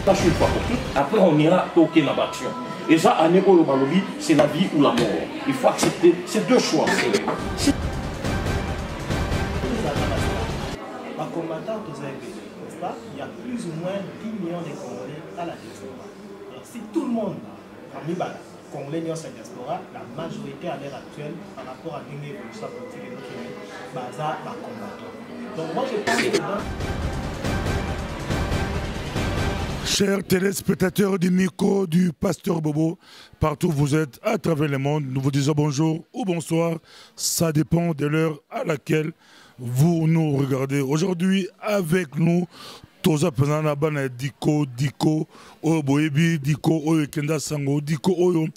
tâche une fois pour toutes. Après, on ira toquer dans l'action. Et ça, à Neko Balobi, c'est la vie ou la mort. Il faut accepter ces deux choix. Les combattants, il y a plus ou moins 10 millions de Congolais à la diaspora. Alors, si tout le monde, parmi les Congolais dans cette diaspora, la majorité à l'heure actuelle, par rapport à l'évolution politique de notre pays, c'est un combattant. Donc, moi, je pense que Chers téléspectateurs du micro du Pasteur Bobo, partout où vous êtes à travers le monde, nous vous disons bonjour ou bonsoir. Ça dépend de l'heure à laquelle vous nous regardez. Aujourd'hui, avec nous, Toza Penana Bana Diko, Oboebi, Diko, Oyo Kenda Sango, Diko, Oyo.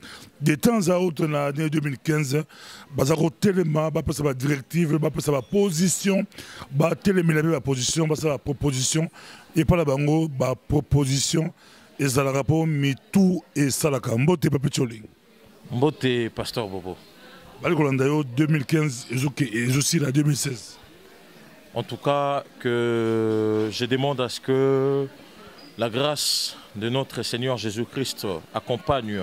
De temps à autre, en l'année 2015, Bazaro Téléma, Bapasa la directive, Bapasa la position, Téléma la position, Bapasa la proposition, et pas la bango, proposition, et ça la rapport, mais tout et ça la Mbote Papecholi. Mbote Pasteur Bobo. Balikolandayo 2015 et aussi la 2016. En tout cas, que je demande à ce que la grâce de notre Seigneur Jésus-Christ accompagne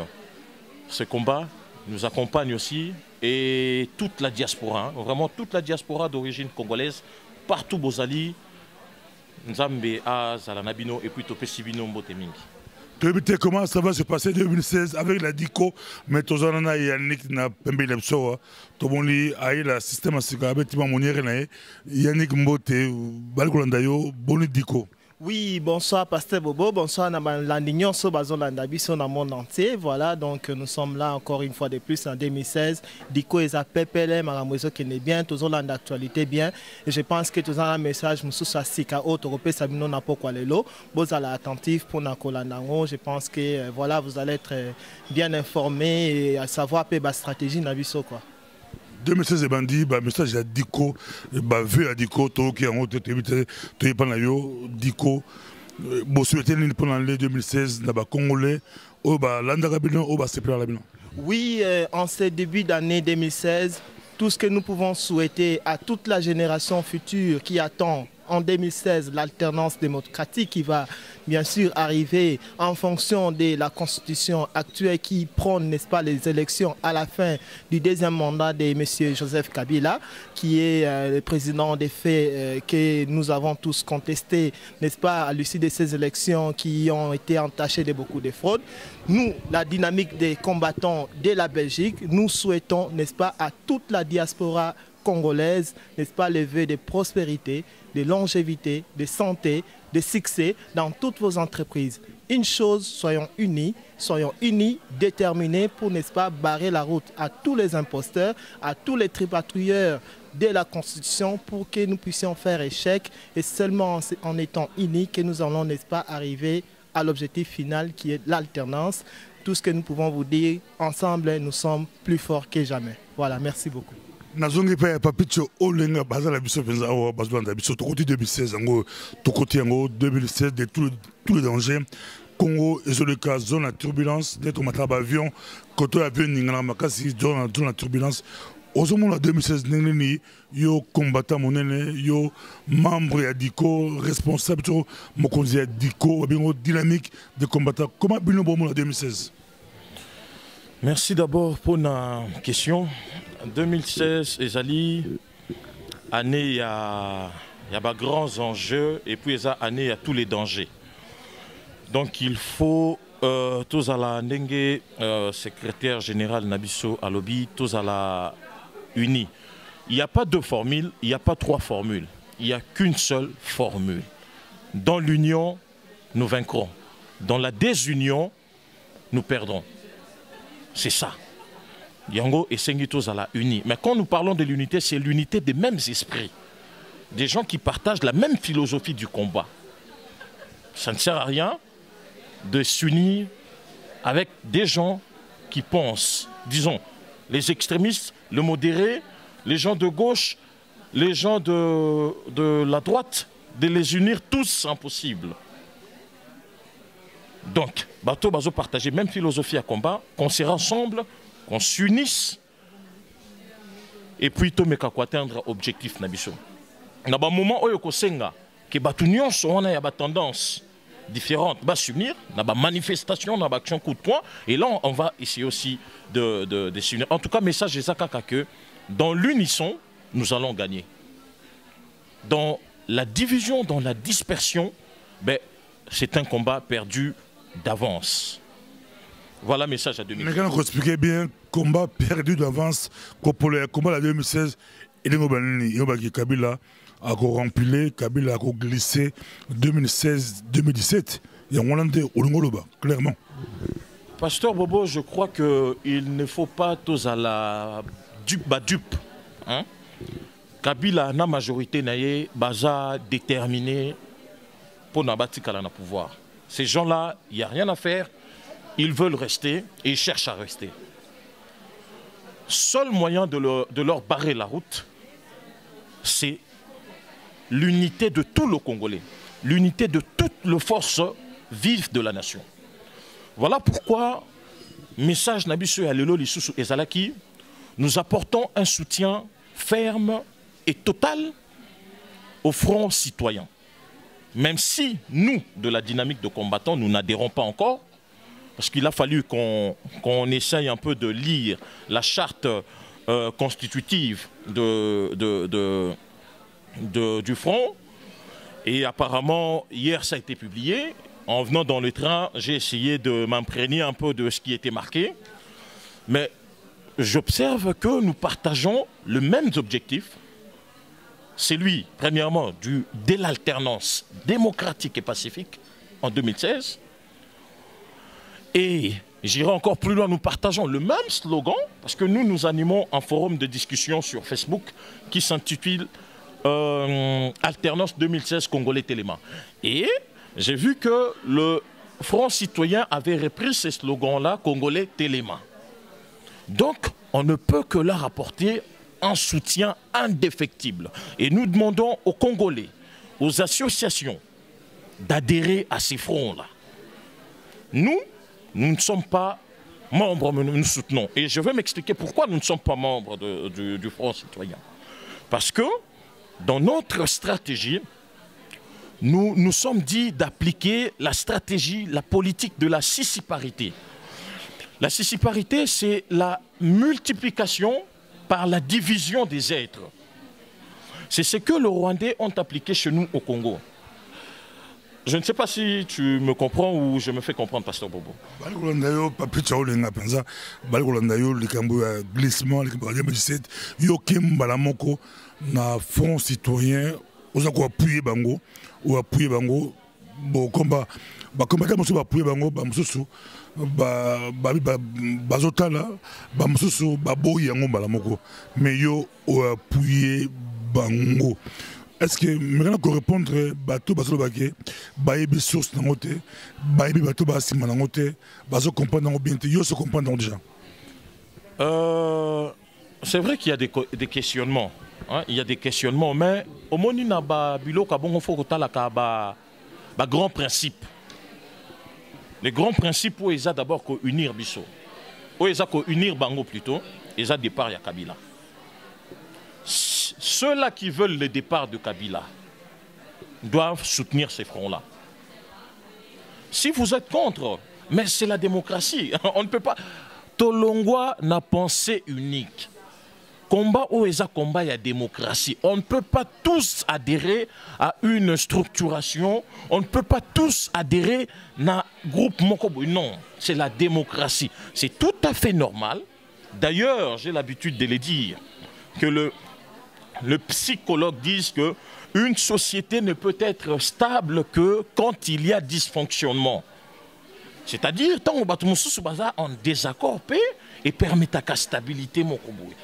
ce combat, nous accompagne aussi, et toute la diaspora, hein, vraiment toute la diaspora d'origine congolaise, partout Bozali, Nzambe, Zalanabino et puis Topesibino Mbotemingi. Comment ça va se passer 2016 avec la DICO, mais Tozana et Yannick na Pembe Lepso, Tobonli a eu le système à ce que Yannick Mbote, Balgolandayo, Boni DICO. Oui, bonsoir Pasteur Bobo, bonsoir Landignon, Sobazolanda, dans le monde entier. Voilà, donc nous sommes là encore une fois de plus en 2016. Diko et PPLM, Maramoiso qui est bien, tous en d'actualité bien. Et je pense que tous un message, nous sommes à Sika, autre Européen, Sabino n'a pas quoi les lots. Vous allez attentif pour Nakolandango. Je pense que voilà, vous allez être bien informés et à savoir la stratégie Nabiso quoi. 2016 et bandi, message à Diko, vu à Diko, qui a honte, tu es pas là, Diko, souhaité pendant l'année 2016, là Congolais, au Landagabino, au Seplarabino. Oui, en ce début d'année 2016, tout ce que nous pouvons souhaiter à toute la génération future qui attend en 2016 l'alternance démocratique qui va bien sûr arriver en fonction de la constitution actuelle qui prône, n'est-ce pas, les élections à la fin du deuxième mandat de M. Joseph Kabila, qui est le président des faits que nous avons tous contesté, n'est-ce pas, à l'issue de ces élections qui ont été entachées de beaucoup de fraudes. Nous, la dynamique des combattants de la Belgique, nous souhaitons, n'est-ce pas, à toute la diaspora congolaise, n'est-ce pas, les vœux de prospérité, de longévité, de santé, de succès dans toutes vos entreprises. Une chose, soyons unis, déterminés pour, n'est-ce pas, barrer la route à tous les imposteurs, à tous les tripatouilleurs de la Constitution pour que nous puissions faire échec et seulement en étant unis que nous allons, n'est-ce pas, arriver à l'objectif final qui est l'alternance. Tout ce que nous pouvons vous dire, ensemble, nous sommes plus forts que jamais. Voilà, merci beaucoup. Nazongi pa papicho olenga bazala biso penza o bazolanda biso to côté 2016 ngo to côté ngo 2016 de tous les dangers Congo et le cas zone à turbulence d'être mataba avion côté avion ningana makasi zone à turbulence Ozomo en 2016 nengeni yo combattant monene yo membre ya Diko responsable to mokonzi ya Diko bingo dynamique de combattant comment bino bomo en 2016. Merci d'abord pour la question. 2016, Ezali, année, il y a des grands enjeux et puis année, il y a tous les dangers. Donc il faut, tous à la Ndengue, secrétaire général Nabiso Alobi, tous à la unis. Il n'y a pas deux formules, il n'y a pas trois formules. Il n'y a qu'une seule formule. Dans l'union, nous vaincrons. Dans la désunion, nous perdrons. C'est ça. Yango et Sengitos à la unie. Mais quand nous parlons de l'unité, c'est l'unité des mêmes esprits. Des gens qui partagent la même philosophie du combat. Ça ne sert à rien de s'unir avec des gens qui pensent, disons, les extrémistes, le modéré, les gens de gauche, les gens de la droite, de les unir tous, c'est impossible. Donc, bateau bazo partager même philosophie à combat, qu'on se rassemble, qu'on s'unisse, et puis tout me atteindre objectif nabiso. Na ba moment oyo ko senga que bato nyonso wana ya ba tendance différentes. Bah, s'unir, dans la manifestation, dans l'action coup de poing. Et là, on va essayer aussi de s'unir. En tout cas, message est que dans l'unisson, nous allons gagner. Dans la division, dans la dispersion, ben, c'est un combat perdu d'avance. Voilà le message à 2016. Mais quand on expliquait bien, combat perdu d'avance, le combat de 2016, il y a Kabila a rempli, Kabila a glissé 2016-2017. Il y a un Hollandais au Longoloba, clairement. Pasteur Bobo, je crois qu'il ne faut pas tous à la dupe. Hein? Kabila, la majorité, n'a pas déterminé pour n'abattre le pouvoir. Ces gens-là, il n'y a rien à faire. Ils veulent rester et ils cherchent à rester. Seul moyen de leur barrer la route, c'est l'unité de tout le Congolais, l'unité de toutes les forces vives de la nation. Voilà pourquoi, message Nabiso Alelo Lisusu Ezalaki, nous apportons un soutien ferme et total au front citoyen. Même si nous, de la dynamique de combattants, nous n'adhérons pas encore, parce qu'il a fallu qu'on essaye un peu de lire la charte constitutive du front. Et apparemment, hier, ça a été publié. En venant dans le train, j'ai essayé de m'imprégner un peu de ce qui était marqué. Mais j'observe que nous partageons le même objectif. C'est lui, premièrement, de l'alternance démocratique et pacifique en 2016. Et j'irai encore plus loin, nous partageons le même slogan, parce que nous animons un forum de discussion sur Facebook qui s'intitule Alternance 2016 Congolais Téléma. Et j'ai vu que le Front Citoyen avait repris ce slogan-là, Congolais Téléma. Donc, on ne peut que leur apporter un soutien indéfectible. Et nous demandons aux Congolais, aux associations, d'adhérer à ces fronts-là. Nous ne sommes pas membres, mais nous soutenons. Et je vais m'expliquer pourquoi nous ne sommes pas membres du Front Citoyen. Parce que, dans notre stratégie, nous nous sommes dit d'appliquer la stratégie, la politique de la sissiparité. La sissiparité, c'est la multiplication par la division des êtres. C'est ce que les Rwandais ont appliqué chez nous au Congo. Je ne sais pas si tu me comprends ou je me fais comprendre, Pasteur Bobo. Na Front Citoyen, aux appuyer bango ou appuyer bango, bon combat, combattant monsieur appuyer bango, bamususu, bazotala, bamususu, baboy yango balamoko, mais yo ou appuyer bango. Est-ce que maintenant qu'on répondre bateau baso baké, baébi source nangote, baébi bateau basima nangote, baso comprendre bien, yo se comprendre déjà. C'est vrai qu'il y a des questionnements. Hein, il y a des questionnements, mais au moins il y a des grands principes. Les grands principes où ils ont d'abord unir Bisso. Où ils ont unir Bango plutôt, ils ont départ de Kabila. Ceux-là qui veulent le départ de Kabila doivent soutenir ces fronts-là. Si vous êtes contre, mais c'est la démocratie. On ne peut pas. Tolongwa n'a pensée unique. Combat où est combat, il y a démocratie. On ne peut pas tous adhérer à une structuration. On ne peut pas tous adhérer à un groupe Mokobo. Non, c'est la démocratie. C'est tout à fait normal. D'ailleurs, j'ai l'habitude de le dire, que le psychologue dit qu'une société ne peut être stable que quand il y a dysfonctionnement. C'est-à-dire, tant qu'on bat en désaccord, et permettre la stabilité,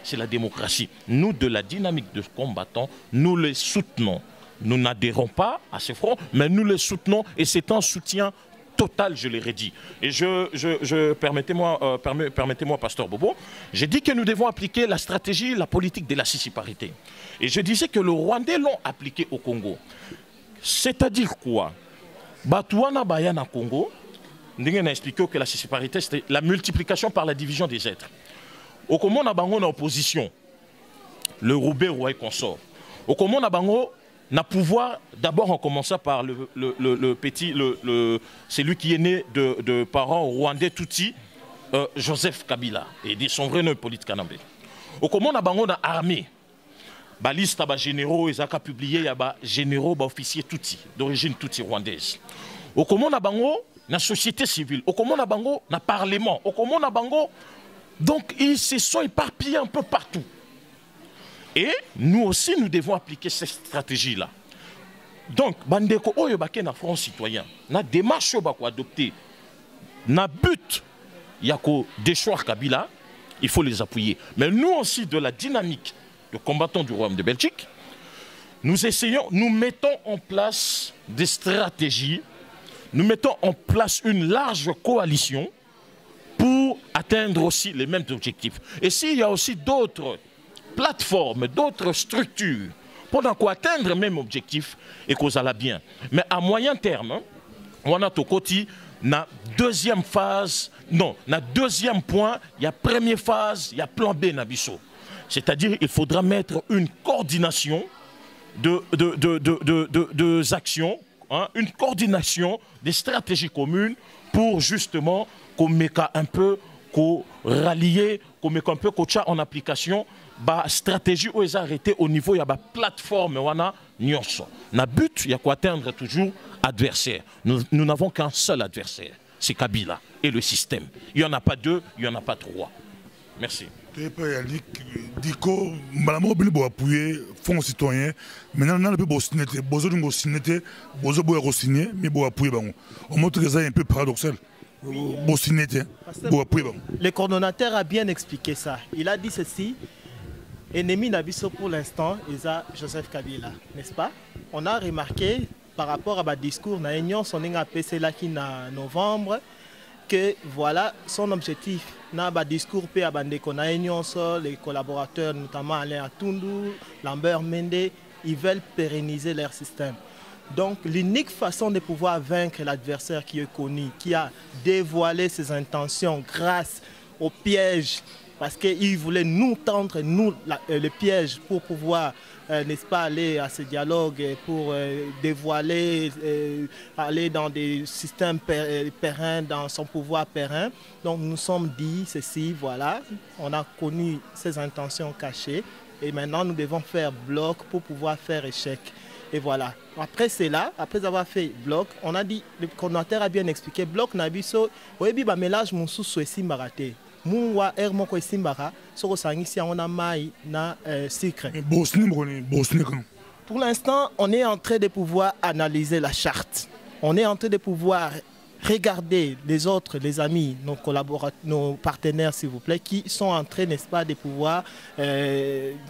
c'est la démocratie. Nous, de la dynamique de combattants, nous les soutenons. Nous n'adhérons pas à ces fronts, mais nous les soutenons et c'est un soutien total, je l'ai redit. Et permettez-moi, Pasteur Bobo, j'ai dit que nous devons appliquer la stratégie, la politique de la sissiparité. Et je disais que le Rwandais l'ont appliqué au Congo. C'est-à-dire quoi? Batouana Bayana Congo, on a expliqué que la sissiparité, c'était la multiplication par la division des êtres. Au Congo, on a en opposition, le Roubaix, Roi et consort. Au Congo, on a na pouvoir, d'abord en commençant par le petit, celui qui est né de parents rwandais Tutsi, Joseph Kabila, et dit son vrai nom Hippolyte Kanambe. Au comment na bango na armée, ba liste ba généraux, ils ont publié ya ba généraux, ba officiers Tutsi, d'origine Tutsi rwandaise. Au comment na bango na société civile, au comment na bango na parlement, au comment na bango, donc ils se sont éparpillés un peu partout. Et nous aussi, nous devons appliquer cette stratégie-là. Donc, bandeko oyo bake na front citoyen, na démarche bako adopter, na but yako déchoir Kabila, il faut les appuyer. Mais nous aussi, de la dynamique de combattants du Royaume de Belgique, nous essayons, nous mettons en place des stratégies, nous mettons en place une large coalition pour atteindre aussi les mêmes objectifs. Et s'il y a aussi d'autres plateformes, d'autres structures, pendant qu'on atteindre le même objectif et qu'on a bien. Mais à moyen terme, on a tout côté, na deuxième phase, non, na deuxième point, il y a première phase, il y a plan B Nabiso. C'est-à-dire il faudra mettre une coordination de actions, hein, une coordination des stratégies communes pour justement qu'on mette un peu, qu'on rallier, qu'on mette un peu en application la stratégie où ils arrêté au niveau de la plateforme. Na but, il y a quoi atteindre toujours adversaire. Nous n'avons qu'un seul adversaire, c'est Kabila et le système. Il n'y en a pas deux, il n'y en a pas trois. Merci. Diko, malamo bili bo appuyer fonds citoyen. Maintenant, on a peu besoin de signer, besoin de signer, mais bo appuyer bango. On montre que c'est un peu paradoxal. Le coordonnateur a bien expliqué ça. Il a dit ceci. Ennemi Nabiso pour l'instant, il a Joseph Kabila, n'est-ce pas? On a remarqué par rapport à ma discours, na Union son PC là qui en novembre, que voilà son objectif. Na ba discours pe abandeko na Union les collaborateurs notamment Alain Atundu, Lambert Mende, ils veulent pérenniser leur système. Donc l'unique façon de pouvoir vaincre l'adversaire qui est connu, qui a dévoilé ses intentions grâce au piège, parce qu'il voulait nous tendre, nous, le piège pour pouvoir, n'est-ce pas, aller à ce dialogue, pour dévoiler, aller dans des systèmes pérennes, dans son pouvoir périn. Donc nous nous sommes dit ceci, voilà, on a connu ses intentions cachées et maintenant nous devons faire bloc pour pouvoir faire échec. Et voilà. Après cela, après avoir fait bloc, on a dit, le coordonnateur a bien expliqué, bloc Nabiso, oui, bah mélange mon sous-souci maraté. Mouwa ermoko esimbara soko sangisi on a maï na sucre. Pour l'instant, on est en train de pouvoir analyser la charte. On est en train de pouvoir regarder les autres, les amis, nos collaborateurs, nos partenaires, s'il vous plaît, qui sont en train, n'est-ce pas, de pouvoir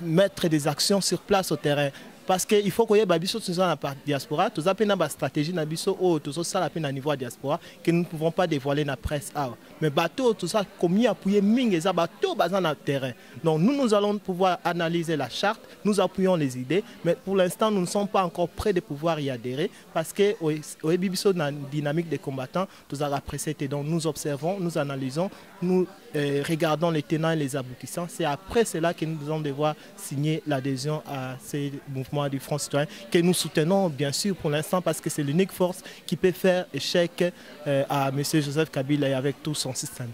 mettre des actions sur place au terrain. Parce qu'il faut que Babiso soit dans la diaspora, tout ça une stratégie Nabiso ou tout ça la peine à niveau diaspora que nous ne pouvons pas dévoiler dans la presse. Mais bateau tout ça comme il appuyer ming et ça bateau basé dans le terrain. Donc nous allons pouvoir analyser la charte, nous appuyons les idées, mais pour l'instant nous ne sommes pas encore prêts de pouvoir y adhérer parce que au Babiso dans la dynamique des combattants, tout ça précédé. Donc nous observons, nous analysons, nous regardons les tenants et les aboutissants. C'est après cela que nous allons devoir signer l'adhésion à ces mouvements du Front citoyen que nous soutenons bien sûr pour l'instant parce que c'est l'unique force qui peut faire échec à M. Joseph Kabila et avec tout son système.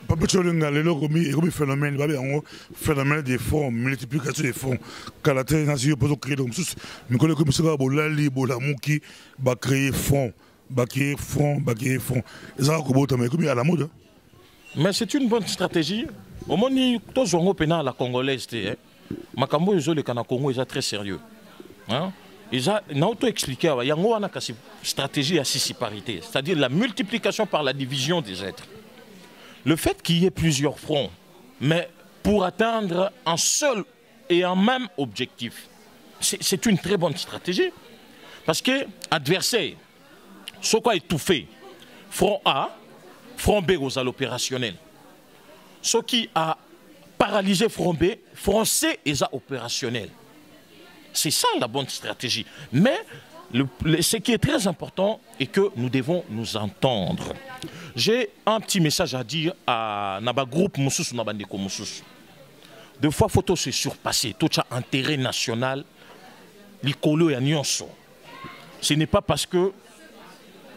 Le phénomène des fonds, multiplication des fonds, créer fonds. Mais c'est une bonne stratégie. Au moment où tous les pénal la congolaise, Makambo le Congo est très sérieux. Ils ont auto-expliqué, il y a une stratégie à sissiparité, c'est-à-dire la multiplication par la division des êtres. Le fait qu'il y ait plusieurs fronts, mais pour atteindre un seul et un même objectif, c'est une très bonne stratégie. Parce que l'adversaire, ce qui est étouffé, front A, front B aux l'opérationnel. Ce qui a paralysé front B, front C est opérationnel. C'est ça la bonne stratégie. Mais ce qui est très important est que nous devons nous entendre. J'ai un petit message à dire à Naba groupe Moussous Nabandeko Moussous. Deux fois, il faut se surpasser. Tout ça intérêt national. likolo ya nyonso. Ce n'est pas parce que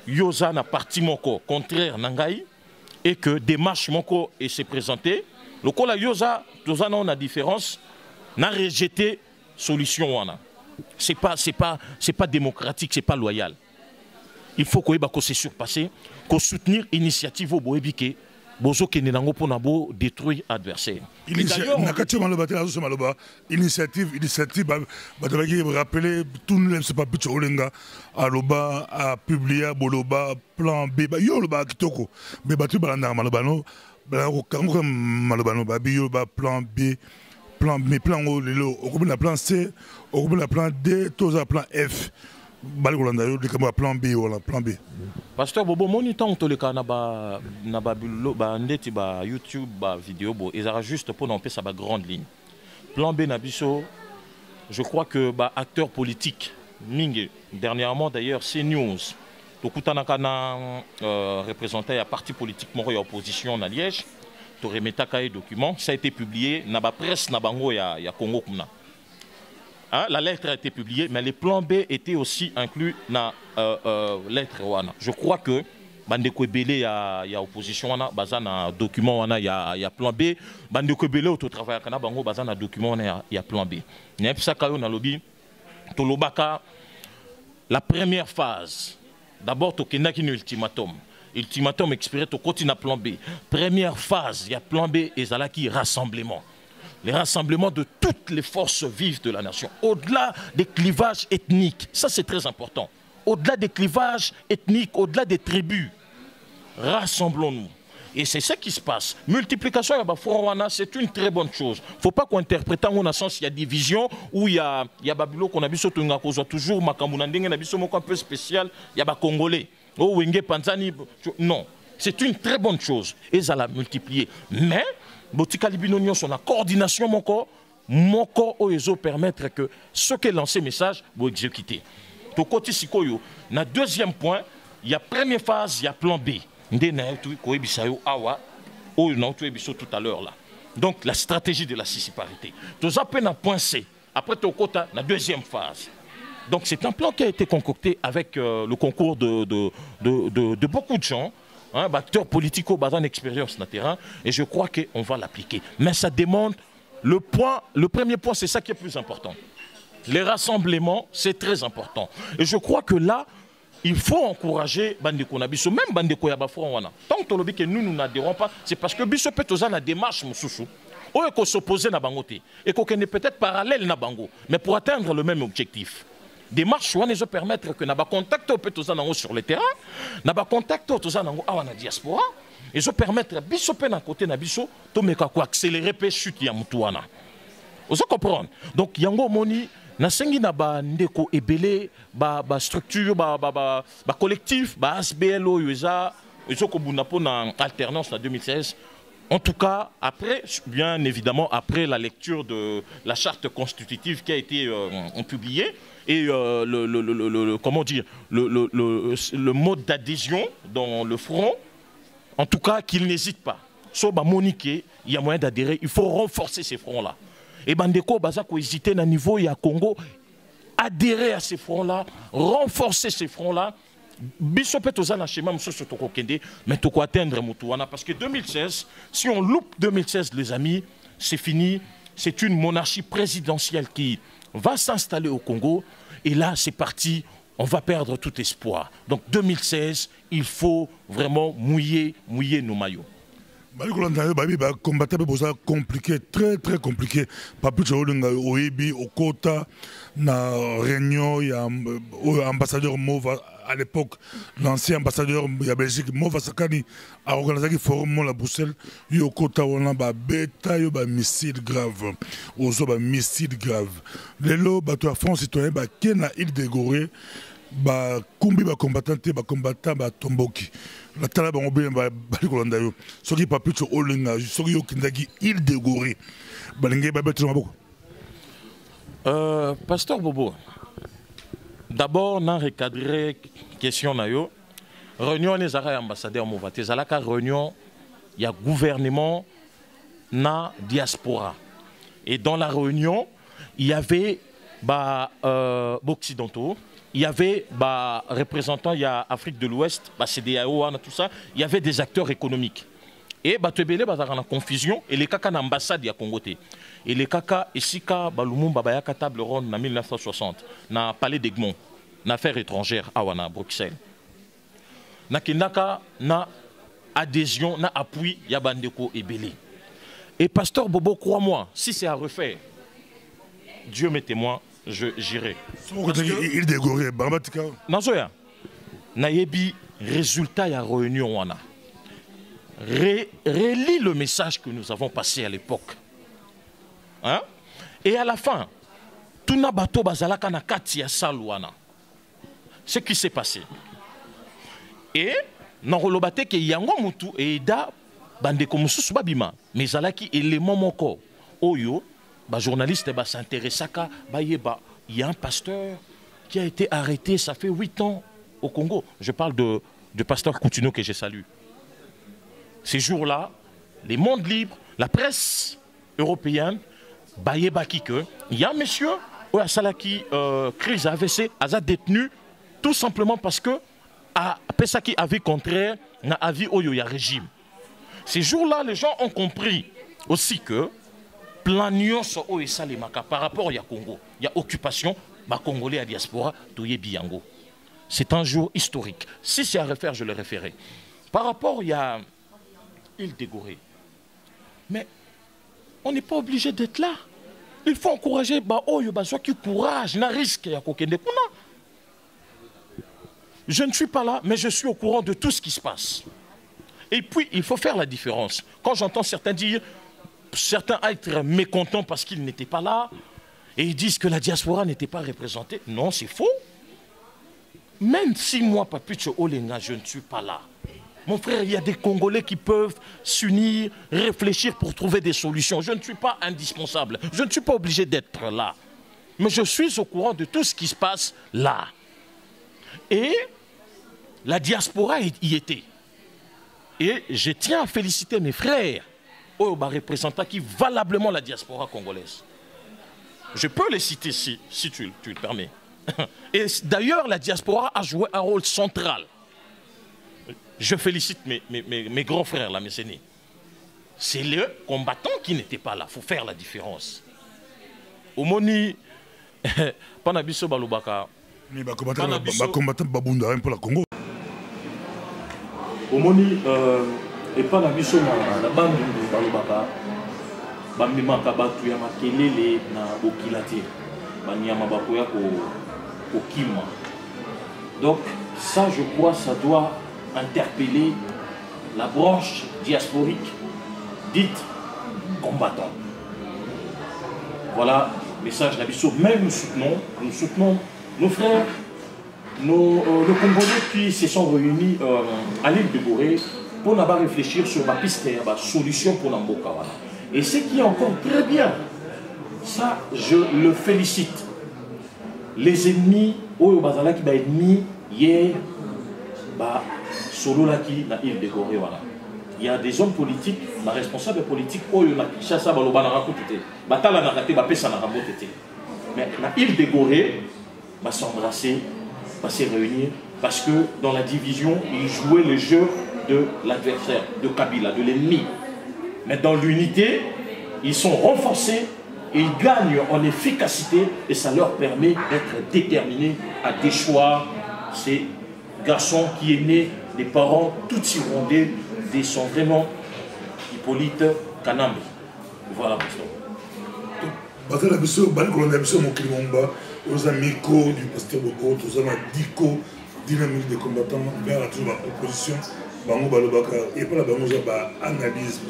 Yoza n'a parti moko contraire nangai et que démarche moko et s'est présenté. Le kola Yoza, nous avons une différence, n'a rejeté solution wana. C'est pas démocratique, c'est pas loyal. Il faut qu'on se surpasser, qu'on soutenir l'initiative au Boébike, bozo qui n'est pas pour détruire l'adversaire. Initiative, rappeler tout le monde, c'est pas petit Olenga, Aloba, a publié, Boloba, plan B, Yoloba, Kitoko, Bebatu Balanda, Malobano, Malobano, Babioba, plan B, plan B, plan O, le plan C, le plan D, tous le plan F. Plan B ou plan B. Pasteur Bobo, mon temps to le cas na ba ndeti ba YouTube ba vidéo bo ezara juste pour n'en sa ba grande ligne. Plan B na biso, je crois que ba acteur politique mingi dernièrement d'ailleurs CNews to kutana kana représenté à parti politique moko ya opposition na Liège to remeta kay document, ça a été publié na ba presse na bango ya Congo kuna. Hein, la lettre a été publiée, mais les plans B étaient aussi inclus dans la lettre wana. Je crois que Bandeko Ebele, il y a opposition wana, bazana document wana, il y a plan B. Bandeko Ebele au travail kana bango bazana document wana, il y a plan B. N'importe ça kayo na lobby, to lobaka la première phase. D'abord to kenaki ni ultimatum. Ultimatum expiré to continue plan B. Première phase, il y a plan B et zalaki rassemblement. Les rassemblements de toutes les forces vives de la nation, au-delà des clivages ethniques. Ça, c'est très important. Au-delà des clivages ethniques, au-delà des tribus, rassemblons-nous. Et c'est ça qui se passe. Multiplication, c'est une très bonne chose. Il ne faut pas qu'on interprète en sens il y a division, où il y a Babylone qu'on a vu toujours, un peu spécial, il y a Congolais. Oh, non, c'est une très bonne chose. Et ça l'a multiplié. Mais, Botika Libinonion, son coordination, mon corps, ils permettre que ce qui est lancé message, vous exécuter. Donc, côté Sikoyo, dans le deuxième point, il y a première phase, il y a plan B. Tout à l'heure là. Donc, la stratégie de la sisparité. Tous à peine à point C. Après, tu as la deuxième phase. Donc, c'est un plan qui a été concocté avec le concours de beaucoup de gens. Hein, acteurs politiques ont une expérience sur le terrain et je crois qu'on va l'appliquer. Mais ça demande le premier point, c'est ça qui est plus important. Les rassemblements, c'est très important. Et je crois que là, il faut encourager Bandeko Nabiso, même Bandeko Yabafouana. Tant que nous n'adhérons pas, c'est parce que Biso peut être la démarche, Moussoussou. Ou qu'on s'oppose à Bangote. Et qu'on est peut-être parallèle à Bango, mais pour atteindre le même objectif. Démarche soit ne permettre que naba contact sur le terrain, naba contact à la diaspora, et je permettre biso pe na côté na biso to meka ko accélérer pe chute ya mutuana. Vous comprenez? Donc yango moni na sengi na ba ndeko ebele ba structure ba collectif ba SBLO yuza ezo ko bunda po na alternance en 2016. En tout cas, après, bien évidemment, après la lecture de la charte constitutive qui a été publiée, et comment dire, le mode d'adhésion dans le front, en tout cas, qu'il n'hésite pas. Sauf Monique, il y a moyen d'adhérer, il faut renforcer ces fronts-là. Et Bandeko, Bazako, hésiter à niveau, il y a Congo, adhérer à ces fronts-là, renforcer ces fronts-là. Bisopet aux schéma mais tu atteindre Moutouana parce que 2016, si on loupe 2016 les amis, c'est fini, c'est une monarchie présidentielle qui va s'installer au Congo et là c'est parti, on va perdre tout espoir. Donc 2016, il faut vraiment mouiller nos maillots. Combattre compliqué, très très compliqué. Pas plus au Oebi, au Kota, na réunion, il y a un ambassadeur Mova à l'époque, l'ancien ambassadeur de la Belgique, Mova Sakani, a organisé un forum à Bruxelles. Il y a un Kota, on a un bêta, il y a un missile grave. On a un missile grave. Les lots, la France citoyen, qui est île de Gorée, kumbi combattant tomboki la tala ba ngobé ba kolanda yo soki pa plus olenga soki yo kindaki île de Gorée balengé ba betre maboko. Pasteur Bobo, d'abord n'a recadré question na yo réunion les arrêts ambassadeurs Movaté zalaka réunion il y a gouvernement na diaspora et dans la réunion il y avait occidentaux. Il y avait représentants, il y a Afrique de l'Ouest, CEDEAO, tout ça. Il y avait des acteurs économiques. Et Batebele en confusion et les caca l'ambassade ya Congo. Et les caca ici Lumumba bayaka table ronde en 1960 na palais d'Egmont, na affaires étrangères à Bruxelles. Na kinaka na adhésion, na appui ya bandeko ebele. Et pasteur Bobo, crois-moi, si c'est à refaire, Dieu m'est témoin, j'irai. Il dégorait Bambatika. Nazoya, nayebi résultat ya réunion wana. Relis le message que nous avons passé à l'époque. Hein? Et à la fin, tout na bato bazalaka na kati ya saluana. Ce qui s'est passé. Et na rolobate ke yango mutu et da bandeko mususu babima, mais zalaki élément moko oyo ba journaliste ba s'intéressaka ba yeba, il y a un pasteur qui a été arrêté, ça fait 8 ans au Congo. Je parle de pasteur Coutinho que je salue. Ces jours-là, les mondes libres, la presse européenne, il y a un monsieur, Salaki, crise AVC, a détenu, tout simplement parce que Pesaki avait contraire na avis Oyo régime. Ces jours-là, les gens ont compris aussi que planion sur Oyo Salemaka par rapport au Congo, il y a occupation, Congolais à diaspora, Toye Biyango. C'est un jour historique. Si c'est à refaire, je le référerai. Par rapport, il y a il dégouré. Mais on n'est pas obligé d'être là. Il faut encourager ceux qui courage, n'a risque. Je ne suis pas là, mais je suis au courant de tout ce qui se passe. Et puis, il faut faire la différence. Quand j'entends certains dire, certains être mécontents parce qu'ils n'étaient pas là, et ils disent que la diaspora n'était pas représentée. Non, c'est faux. Même si moi, Papicho Olenga, je ne suis pas là. Mon frère, il y a des Congolais qui peuvent s'unir, réfléchir pour trouver des solutions. Je ne suis pas indispensable. Je ne suis pas obligé d'être là. Mais je suis au courant de tout ce qui se passe là. Et la diaspora y était. Et je tiens à féliciter mes frères, représentants qui valablement la diaspora congolaise. Je peux les citer si tu le permets. Et d'ailleurs, la diaspora a joué un rôle central. Je félicite mes grands frères, la mécénie. C'est les combattants qui n'étaient pas là. Il faut faire la différence. Au Moni, Panabiso Balubaka. Mais combattant Babunda pour la Congo. Au Moni, et Panabiso la bande de Balubaka. Bamimaka Batu Yamakelele na Okilati. Banyama Bakoya au Kima. Donc, ça, je crois, ça doit interpeller la branche diasporique dite combattant. Voilà le message d'Abisso. Mais nous soutenons nos frères, nos Congolais qui se sont réunis à l'île de Gorée pour réfléchir sur ma piste, la solution pour l'Amboka. Voilà. Et ce qui est encore très bien, ça je le félicite. Les ennemis, qui va ennemis, hier, solo là qui na île de Gorée, voilà. Il y a des hommes politiques, les responsables politiques, mais na île de Gorée, va s'embrasser, va se réunir, parce que dans la division, ils jouaient le jeu de l'adversaire, de Kabila, de l'ennemi. Mais dans l'unité, ils sont renforcés, ils gagnent en efficacité et ça leur permet d'être déterminés à déchoir ces garçons qui est né des parents tout irondés, des sont vraiment Hippolyte Kanambe. Voilà, pasteur. Aux amicaux du pasteur Bobo, aux amicaux dynamique des combattants, vers la toujours la proposition, Bango Balobaka, et pas la Bango analyse,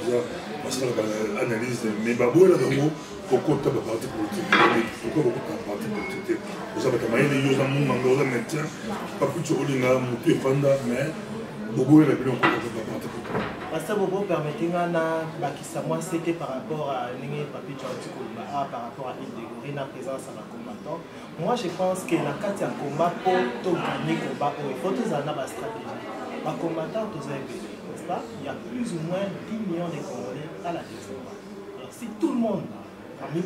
parce que l'analyse, mais Babo et la Bango, pourquoi tu as parti politique, pourquoi beaucoup de parti politique, vous avez camarade, il y a un monde, on a maintien, pas plus de Olinga, Moutou et Fanda, mais Bobo et la Bango, pourquoi tu as parti politique. Pasteur Bobo, permettez-moi moi c'était par rapport à Ningé Papi Tchouatikouba, par rapport à l'île de Gorée, présence à la combattant. Moi je pense que la carte à combat pour gagner le combat, il faut tous en avoir une stratégie. Les combattants, n'est-ce pas? Il y a plus ou moins 10 millions de Congolais à la diaspora. Alors si tout le monde, parmi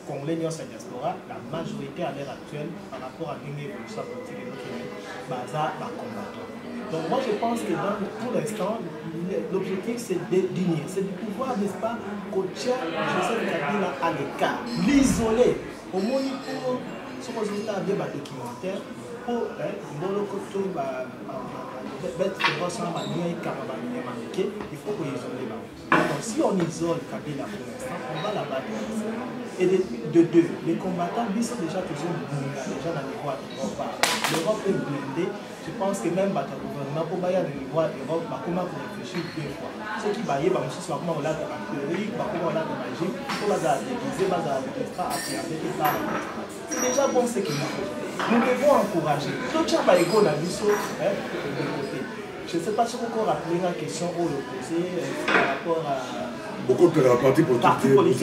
Congolais dans sa diaspora, la majorité à l'heure actuelle, par rapport à l'évolution politique de notre pays, baza va combattre. Donc moi je pense que pour l'instant, l'objectif c'est d'unir, c'est de pouvoir, n'est-ce pas, coacher Joseph Kabila à l'écart, l'isoler. Au moins pour ce résultat bien documentaire, pour il faut qu'on isole. Donc si on isole Kabila pour l'instant, on va la battre. Et de deux, les combattants, ils sont déjà toujours déjà dans les voies d'Europe. L'Europe est blindée. Je pense que même le gouvernement, pour aller dans les voies d'Europe, comment réfléchir deux fois. Ceux qui baillent, comment on l'a dans la théorie, comment on l'a dans la gym, pour la déguiser, pour la appréhender, c'est déjà bon ce que nous faisons. Nous devons encourager. Tout ça va égo la mission de côté. Je ne sais pas si vous pouvez rappeler la question où le poser par rapport à. Beaucoup de la partie politique,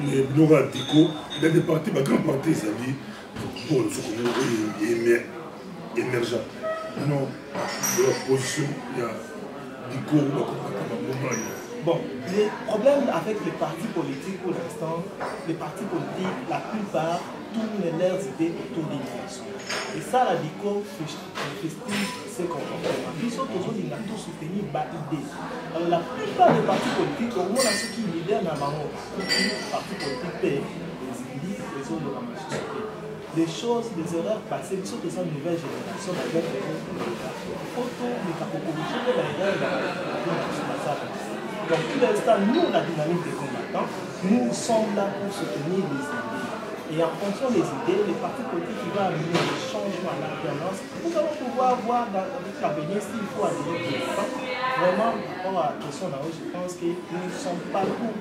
les Blora Dico, il y a des partis, des grands partis, ça dit, pour le Sokomo émergent. Non, de la position, il y a Dico, bon, les problèmes avec les partis politiques pour l'instant, les partis politiques, la plupart tournent leurs idées autour d'une personne. Et ça, la DICO fustige ce qu'on fait. Ils sont toujours ils ont tout soutenu par idée. Alors la plupart des partis politiques, au moins ceux qui lidèrent dans les partis politiques, les individus, les autres de la société. Les choses, les erreurs passées, surtout dans une nouvelle génération, avec les photos, les capocorriger, les erreurs dans la donc pour l'instant, nous, la dynamique des combattants, nous sommes là pour soutenir les idées. Et en fonction des idées, les partis politiques qui vont amener des changements à l'alternance, nous allons pouvoir voir dans l'avenir s'il faut adhérer pour l'instant. Vraiment, par rapport à la question là-haut, je pense que nous ne sommes pas pour,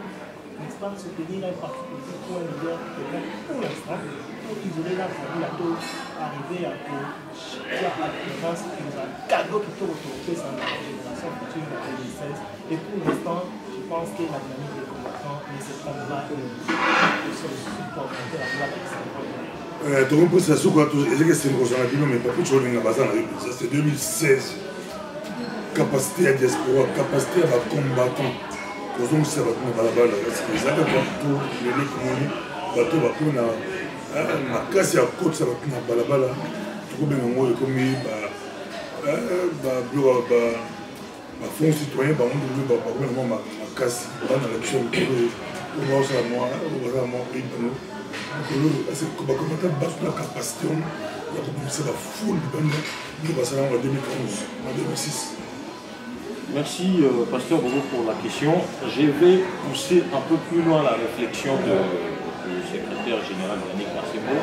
n'est-ce pas, soutenir un parti politique ou un leader pour l'instant, pour isoler la famille, arriver à l'alternance qui nous a un cadeau qui peut retrouver dans la génération future en 2016. Et pour l'instant, je pense que la dynamique des combattants ne se trompe pas et se supporte à la donc on peut se souvenir que c'est une chose mais pas plus de c'est 2016 capacité à diaspora, capacité à combattant. Donc ça va être la balle parce que ça va partout les communes, bateau va prendre la classe à côte ça va être la balle. Tout comme moi comme fonds citoyen on devait pas ma casse dans l'élection pour voir ça moi c'est comme la capacité la commencer la foule de passer en 2011 en 2006. Merci Pasteur Bobo pour la question. Je vais pousser un peu plus loin la réflexion du secrétaire général Yannick Massimo.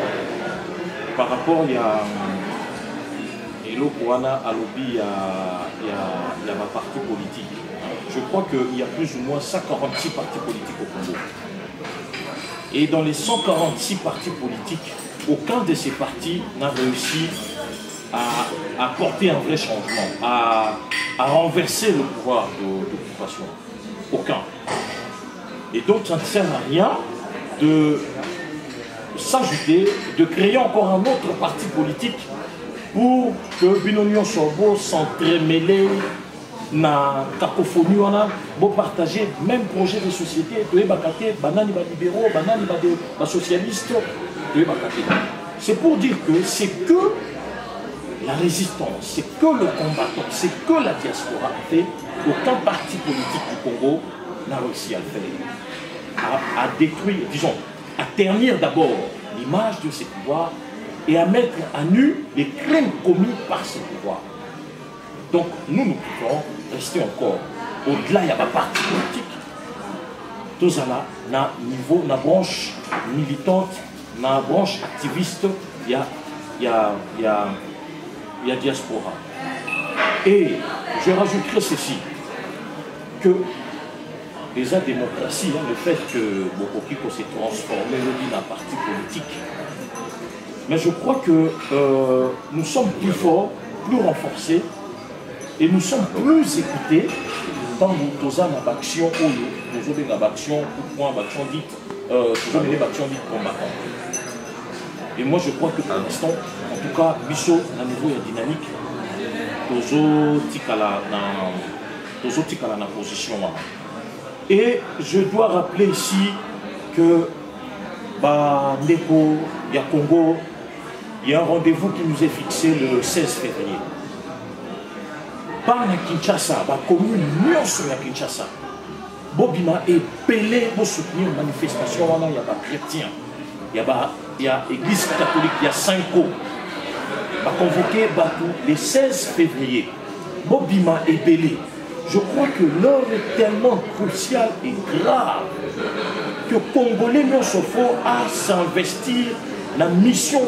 Par rapport, il y a Elo Kouana Alobi, il y a ma parti politique. Je crois qu'il y a plus ou moins 146 partis politiques au Congo. Et dans les 146 partis politiques, aucun de ces partis n'a réussi à porter un vrai changement, à renverser le pouvoir d'occupation. Aucun. Et donc ça ne sert à rien de s'ajouter, de créer encore un autre parti politique pour que Binonion Sorbo s'entremêler na cacophonie, pour partager même projet de société, banani libéraux, banani socialistes, c'est pour dire que c'est que la résistance, c'est que le combattant, c'est que la diaspora a fait. Aucun parti politique du Congo n'a réussi à le faire. À détruire, disons, à ternir d'abord l'image de ces pouvoirs et à mettre à nu les crimes commis par ces pouvoirs. Donc nous pouvons rester encore au-delà, il y a un parti politique. Tout ça là, na niveau, na branche militante, na branche activiste, il y a diaspora. Et je rajouterai ceci, que les démocratie, le fait que Bokokiko s'est transformé dans un parti politique, mais je crois que nous sommes plus forts, plus renforcés, et nous sommes plus écoutés dans nos actions, nos actions dites combattantes. Et moi je crois que pour l'instant, en tout cas, Bichot, à niveau dynamique, Tozo Tikala dans la position. Et je dois rappeler ici que bah, Ndeko, il y a Congo, il y a un rendez-vous qui nous est fixé le 16 février. Par la Kinshasa, la commune sur la Kinshasa, Bobima est pelé pour soutenir une manifestation. Il y a des chrétiens, il y a l'église catholique, il y a 5 ans. Il a convoqué Batou le 16 février. Bobima est pelé. Je crois que l'heure est tellement cruciale et grave que Congolais nous faut à s'investir dans la mission.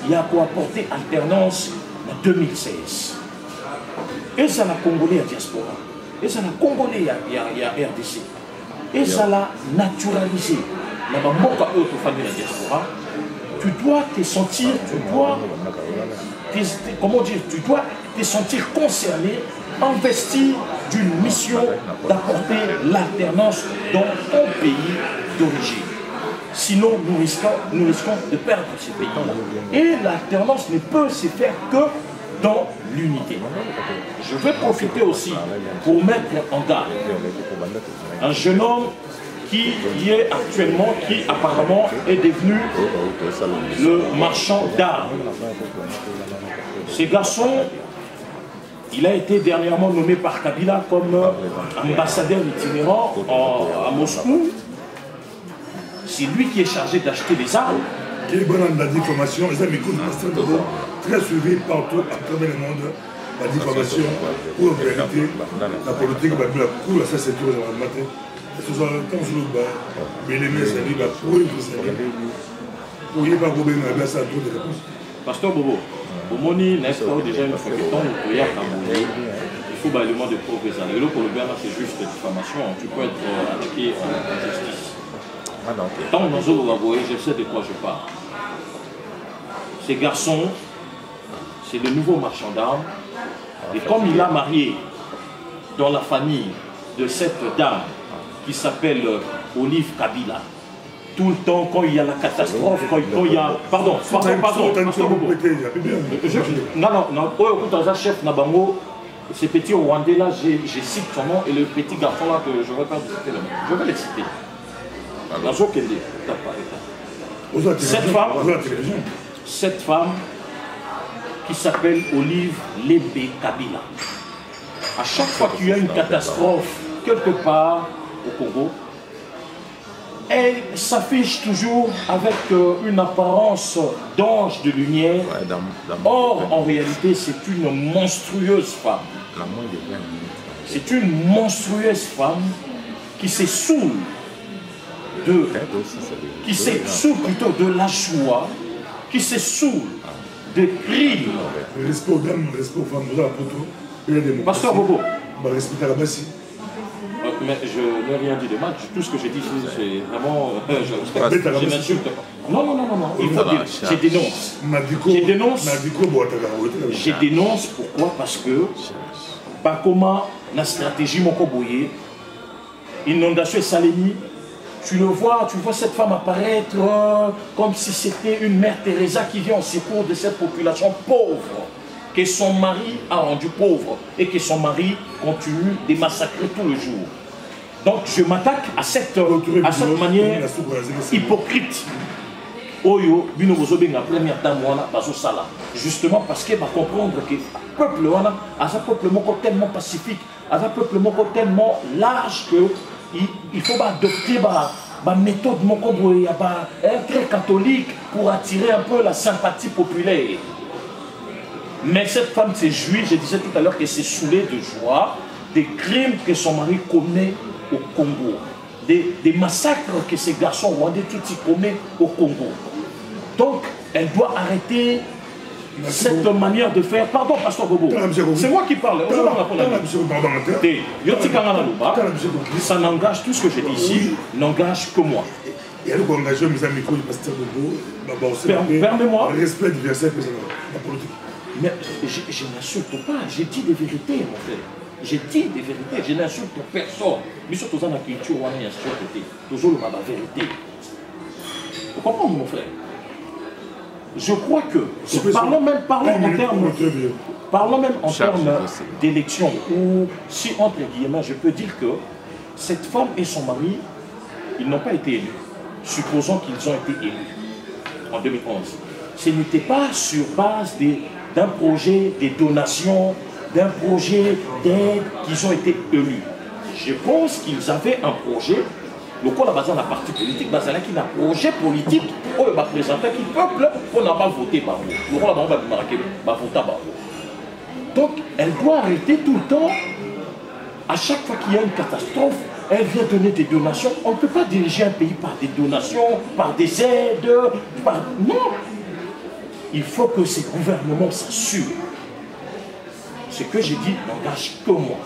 Il y a pour apporter alternance en 2016. Et ça l'a Congolais à diaspora. Et ça l'a Congolais à RDC. Et ça l'a naturalisé. Dans la diaspora, tu dois te sentir, tu dois te sentir concerné, investi d'une mission d'apporter l'alternance dans ton pays d'origine. Sinon, nous risquons de perdre ce pays-là. Et l'alternance ne peut se faire que dans l'unité. Je vais profiter aussi pour mettre en garde un jeune homme qui est actuellement, qui apparemment est devenu le marchand d'armes. Ce garçon, il a été dernièrement nommé par Kabila comme ambassadeur itinérant à Moscou. C'est lui qui est chargé d'acheter des armes. Qui est bon dans la diffamation, les amis, très suivi partout à travers le monde. La diffamation, pour la vérité, la politique, la cour, ça c'est tout le matin. Ce soit quand je le bats, mais les messieurs, ils vont pour une chose. Pour y pas gober, mais bien ça, tout de réponse. Pasteur Bobo, au Moni, n'est-ce pas déjà une fois que tant il faut bah, le monde de progresser. Et là, pour le bien, c'est juste diffamation. Tu peux être attaqué en justice. Tant dans le je sais de quoi je parle. Ces garçons, c'est le nouveau marchand d'armes. Et comme il a marié dans la famille de cette dame qui s'appelle Olive Kabila, tout le temps, quand il y a la catastrophe, quand il y a... Pardon. Non, chef Nabango, ce petit Rwandais là, je cite son nom, et le petit garçon là que je ne vais pas citer le nom. Je vais les citer. Cette femme qui s'appelle Olive Lébé Kabila. À chaque fois qu'il y a une catastrophe quelque part au Congo, elle s'affiche toujours avec une apparence d'ange de lumière. Or, en réalité, c'est une monstrueuse femme. C'est une monstrueuse femme qui se saoule plutôt de la joie, qui se saoule de crimes. Respect aux dames, respect aux femmes, pour tout. Pasteur Bobo. Respect à la Bassi. Mais je n'ai rien dit de mal. Tout ce que j'ai dit, c'est vraiment. Je n'insulte pas. Non. Il faut dire. Je dénonce. Je dénonce pourquoi? Parce que, par comment la stratégie Mokoboye, inondation et Salénie, tu vois cette femme apparaître comme si c'était une mère Teresa qui vient en secours de cette population pauvre, que son mari a rendu pauvre et que son mari continue de massacrer tout le jour. Donc je m'attaque à cette manière hypocrite. Oyo, bino bozobe la première dame wana bazosala. Justement parce qu'elle va comprendre que le peuple wana, a un peuple tellement pacifique, a un peuple tellement large que il faut adopter ma méthode très catholique pour attirer un peu la sympathie populaire. Mais cette femme s'est jouie, je disais tout à l'heure qu'elle s'est saoulée de joie des crimes que son mari commet au Congo, des massacres que ces garçons rwandais tout commettent au Congo. Donc elle doit arrêter cette manière de faire. Pardon, Pasteur Bobo. C'est moi qui parle. Ça n'engage, tout ce que j'ai dit ici, n'engage que moi. Permets-moi. Respect du verset que la politique. Mais je n'insulte pas, j'ai dit des vérités, mon frère. J'ai dit des vérités, je n'insulte personne. Mais surtout dans la culture, on a insulté. Toujours la vérité. Vous comprenez, mon frère? Je crois que, parlons même en termes d'élection, où si entre guillemets je peux dire que cette femme et son mari, ils n'ont pas été élus. supposons qu'ils ont été élus en 2011, ce n'était pas sur base d'un projet de donation, d'un projet d'aide qu'ils ont été élus. Je pense qu'ils avaient un projet, le coup, la partie politique, qui a un projet politique, où il va présenter qui peuple, on n'a pas voté par vous. Le coup, va marquer, va voter par vous. Donc, elle doit arrêter tout le temps, à chaque fois qu'il y a une catastrophe, elle vient donner des donations. On ne peut pas diriger un pays par des donations, par des aides, non. Il faut que ces gouvernements s'assurent. Ce que j'ai dit n'engage que moi.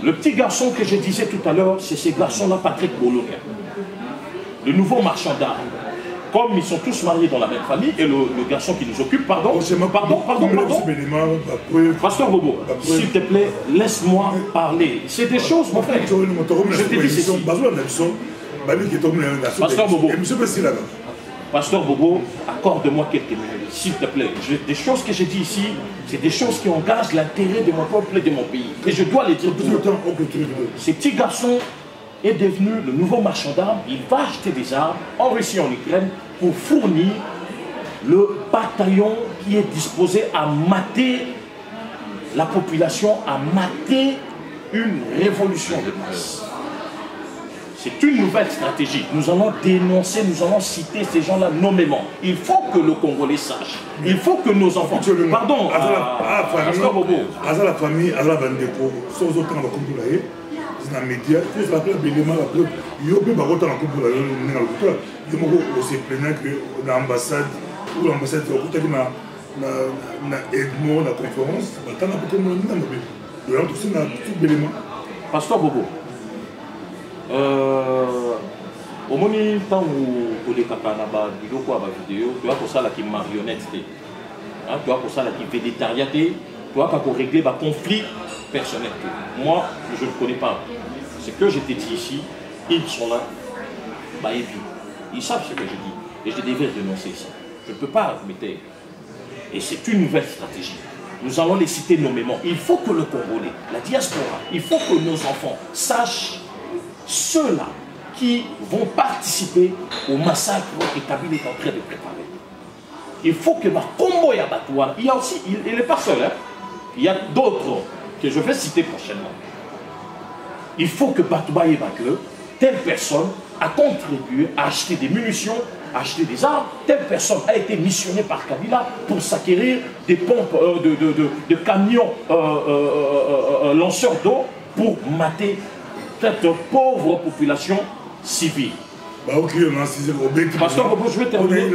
Le petit garçon que je disais tout à l'heure, c'est ce garçon-là, Patrick Bologna. Le nouveau marchand d'armes. Comme ils sont tous mariés dans la même famille, et le garçon qui nous occupe, pardon. Pasteur Bobo, s'il te plaît, laisse-moi parler. C'est des choses, mon frère. Je te dis ceci. Pasteur Bobo. Pasteur Bobo, accorde-moi quelques minutes, s'il te plaît. Des choses que j'ai dit ici, c'est des choses qui engagent l'intérêt de mon peuple et de mon pays. Et je dois les dire tout le temps. Ce petit garçon est devenu le nouveau marchand d'armes. Il va acheter des armes en Russie, en Ukraine, pour fournir le bataillon qui est disposé à mater la population, à mater une révolution de masse. C'est une nouvelle stratégie. Nous allons dénoncer, nous allons citer ces gens-là nommément. Il faut que le Congolais sache. Il faut que nos enfants... Pardon, Pasteur Bobo. La famille, la Bandeko, sans autant de Congolais, c'est un média, il faut se rappeler l'élément, il y a eu un autant de Congolais, il y a eu que l'ambassade, ou l'ambassade, il y a eu la conférence, il y a eu Pasteur Bobo. Au moment où les capanaba biloko à vidéo, tu as pour ça qui marionnette, tu as pour ça qui végétarien, tu as pour régler un conflit personnel. Moi, je ne connais pas. Ce que je t'ai dit ici, ils sont là, ils savent ce que je dis, et je devais dénoncer ça. Je ne peux pas me taire. Et c'est une nouvelle stratégie. Nous allons les citer nommément. Il faut que le Congolais, la diaspora, il faut que nos enfants sachent ceux-là qui vont participer au massacre que Kabila est en train de préparer. Il faut que ma combo y abattoir. Il y a aussi, il n'est pas seul, hein. Il y a d'autres que je vais citer prochainement. Il faut que Batouba et que telle personne a contribué à acheter des munitions, à acheter des armes. Telle personne a été missionnée par Kabila pour s'acquérir des pompes, de camions lanceurs d'eau pour mater cette pauvre population civile. Pasteur Bobo, je vais terminer.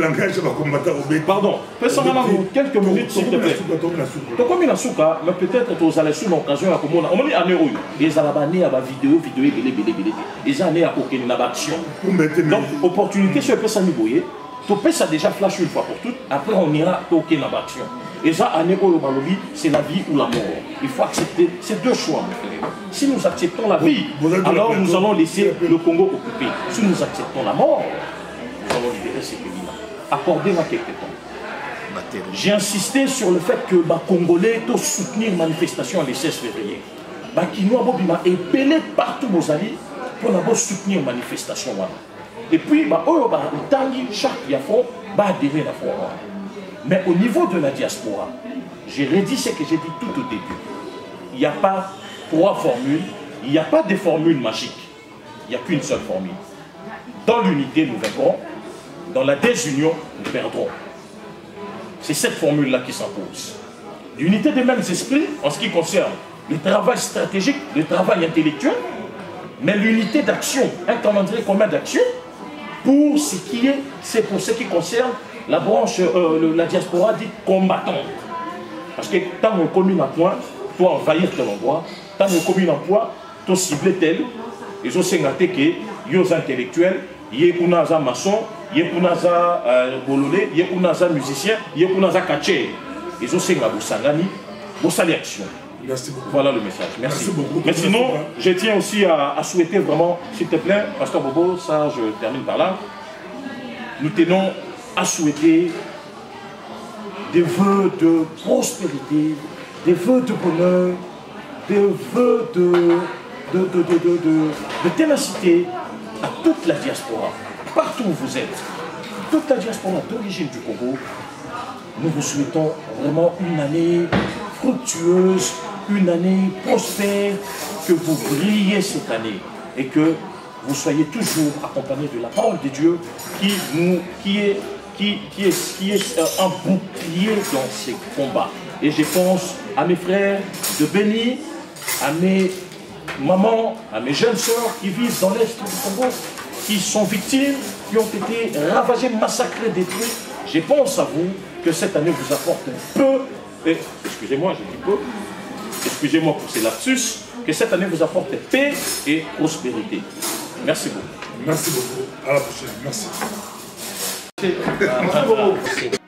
Pardon, quelques minutes s'il te plaît. Mais peut-être que vous allez sur l'occasion à comment on est en euro. Les Albanais à la vidéo, les années à aucune action. Donc, opportunité sur le Pessani tu peux ça déjà flash une fois pour toutes, après on ira aucune action. Et ça, c'est la vie ou la mort. Il faut accepter ces deux choix, mon frère. Si nous acceptons la vie, alors nous allons laisser le Congo occupé. Si nous acceptons la mort, nous allons libérer ces pays-là. Accordez-moi quelques temps. J'ai insisté sur le fait que les Congolais doivent soutenir une manifestation le 16 février. Les Kinois est pelé partout aux alliés pour soutenir une manifestation. Et puis, chaque Yafon va adhérer à la foi. Mais au niveau de la diaspora, j'ai redit ce que j'ai dit tout au début. Il n'y a pas trois formules, il n'y a pas de formule magique. Il n'y a qu'une seule formule. Dans l'unité, nous vaincrons. Dans la désunion, nous perdrons. C'est cette formule-là qui s'impose. L'unité des mêmes esprits, en ce qui concerne le travail stratégique, le travail intellectuel, mais l'unité d'action, un calendrier commun d'action, pour ce qui est, c'est pour ce qui concerne la branche, la diaspora dite combattante. Parce que tant qu'on commune un point, toi envahir tel endroit, tant qu'on commune un point, toi cibler tel, ils ont sénaté que les intellectuels, les maçons, les bololé, les musiciens, les catchés. Ils ont sénaté Boussangani, Boussali Action. Merci beaucoup. Voilà le message. Merci. Beaucoup. Mais sinon, je tiens aussi à souhaiter vraiment, s'il te plaît, Pasteur Bobo, ça je termine par là. Nous tenons à souhaiter des vœux de prospérité, des vœux de bonheur, des vœux de ténacité à toute la diaspora, partout où vous êtes, toute la diaspora d'origine du Congo, nous vous souhaitons vraiment une année fructueuse, une année prospère, que vous brillez cette année et que vous soyez toujours accompagnés de la parole de Dieu qui est un bouclier dans ces combats. Et je pense à mes frères de Béni, à mes mamans, à mes jeunes sœurs qui vivent dans l'Est du Congo, qui sont victimes, qui ont été ravagées, massacrées, détruites. Je pense à vous que cette année vous apporte peu, et excusez-moi, je dis peu, excusez-moi pour ces lapsus, que cette année vous apporte paix et prospérité. Merci beaucoup. Merci beaucoup. À la prochaine. Merci. Merci.